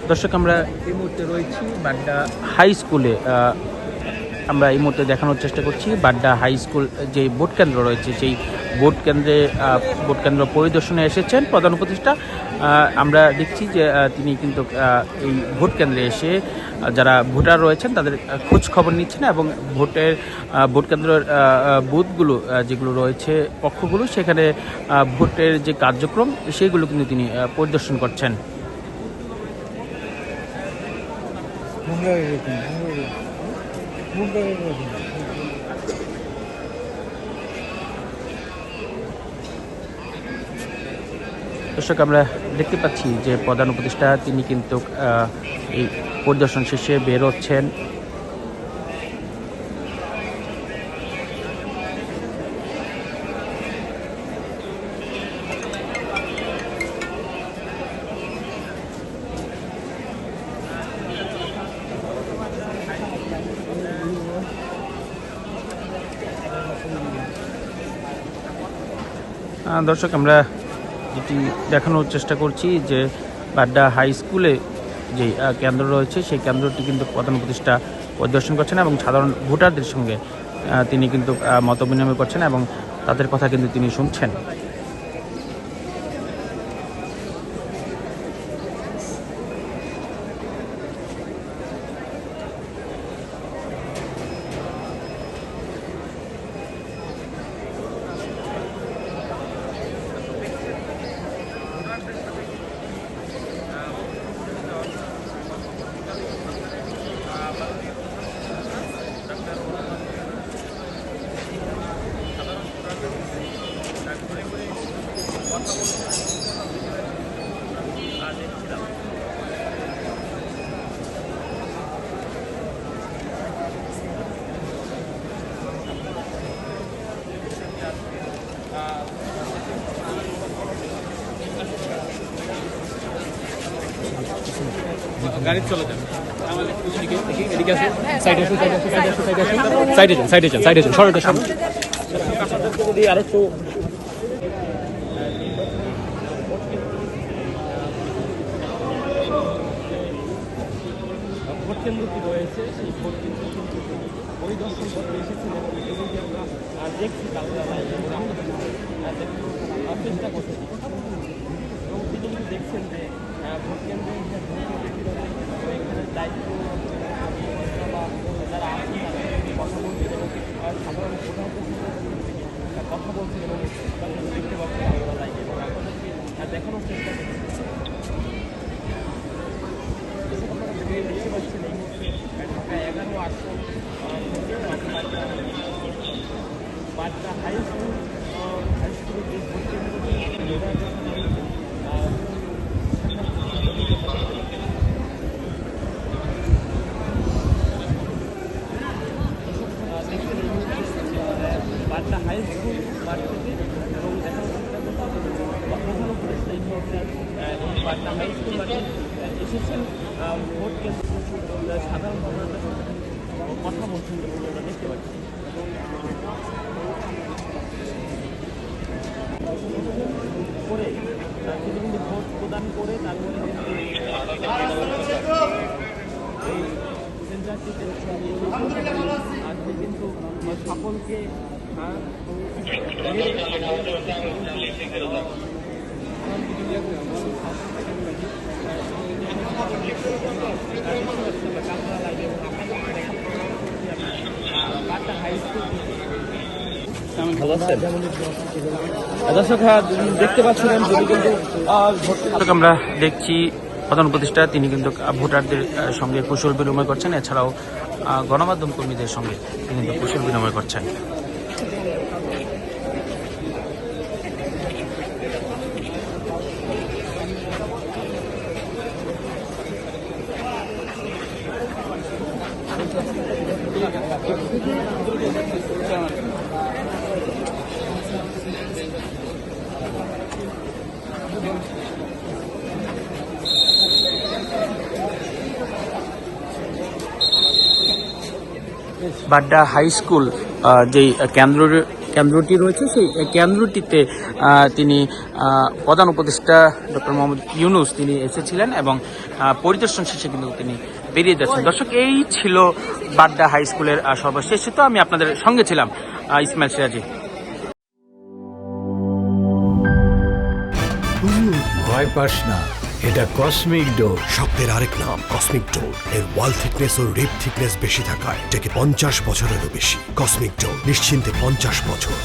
দর্শক, আমরা এই মুহূর্তে রয়েছি বাড্ডা হাই স্কুলে। আমরা এই মুহূর্তে দেখানোর চেষ্টা করছি বাড্ডা হাই স্কুল যে ভোট কেন্দ্র রয়েছে, সেই ভোট কেন্দ্র পরিদর্শনে এসেছেন প্রধান উপদেষ্টা। আমরা দেখছি যে তিনি কিন্তু এই ভোট কেন্দ্রে এসে যারা ভোটার রয়েছেন তাদের খোঁজ খবর নিচ্ছেন এবং ভোট কেন্দ্রের বুথগুলো যেগুলো রয়েছে, কক্ষগুলো, সেখানে ভোটের যে কার্যক্রম সেইগুলো কিন্তু তিনি পরিদর্শন করছেন। দর্শক, আমরা দেখতে পাচ্ছি যে প্রধান উপদেষ্টা তিনি কিন্তু এই পরিদর্শন শেষে বের হচ্ছেন। দর্শক, আমরা যেটি দেখানোর চেষ্টা করছি যে বাড্ডা হাই স্কুলে যে কেন্দ্র রয়েছে সেই কেন্দ্রটি কিন্তু প্রধান উপদেষ্টা পরিদর্শন করছেন এবং সাধারণ ভোটারদের সঙ্গে তিনি কিন্তু মত বিনিময় করছেন এবং তাদের কথা কিন্তু তিনি শুনছেন। গাড়ি চলে যাবে। আরেকটু ভোট কেন্দ্রটি রয়েছে, সেই ভোট কেন্দ্র কিন্তু পরিদর্শন করতে এসেছিলেন এবং আমরা দেখছি চেষ্টা করছি এবং তিনি কিন্তু দেখছেন যে ভোট কেন্দ্রে এখানে দায়িত্ব বা যারা আছেন তাদের কথা বলছেন এবং সাধারণ ভোটারদের সাথে কথা বলছেন এবং দেখতে পাচ্ছেন আমরা লাইকে এবং আপনাদেরকে দেখানোর চেষ্টা করছি। দেখতে পাচ্ছেন এই মুহূর্তে ঢাকা 11 বাড্ডা হাই স্কুলের যে ভোট কেন্দ্র বাড্ডা হাই স্কুল মার্কেটে এবং দেখানোর চেষ্টা করছি প্রধান উপদেষ্টা এই মুহূর্তে বাড্ডা হাই স্কুল মার্কেট এসেছেন ভোট কেন্দ্র সাধারণ ভোটারদের সাথে কথা বলছেন এবং আমরা দেখতে পাচ্ছি করে তিনি কিন্তু ভোট প্রদান করে তারপরে এই সেন্টারটিতে আজকে কিন্তু সকলকে দেখতে পাচ্ছিলেন আমরা দেখছি প্রধান উপদেষ্টা তিনি কিন্তু ভোটারদের সঙ্গে কুশল বিনিময় করছেন, এছাড়াও গণমাধ্যম কর্মীদের সঙ্গে তিনি কিন্তু কুশল বিনিময় করছেন। বাড্ডা হাই স্কুল যেই কেন্দ্রের কেন্দ্রটি রয়েছে সেই কেন্দ্রটিতে তিনি প্রধান উপদেষ্টা ডক্টর মোহাম্মদ ইউনূস তিনি এসেছিলেন এবং পরিদর্শন শেষে কিন্তু তিনি বেরিয়ে যাচ্ছেন। দর্শক, এই ছিল বাড্ডা হাই স্কুলের সর্বশেষ চিত্র। আমি আপনাদের সঙ্গে ছিলাম ইসমাইল সিরাজি। ভয় পাস না, এটা কসমিক ডোর। শব্দের আরেক নাম কসমিক ডোর। এর ওয়াল থিকনেস ও রিপ থিকনেস বেশি থাকায় এটাকে 50 বছরেরও বেশি। কসমিক ডোর, নিশ্চিন্তে 50 বছর।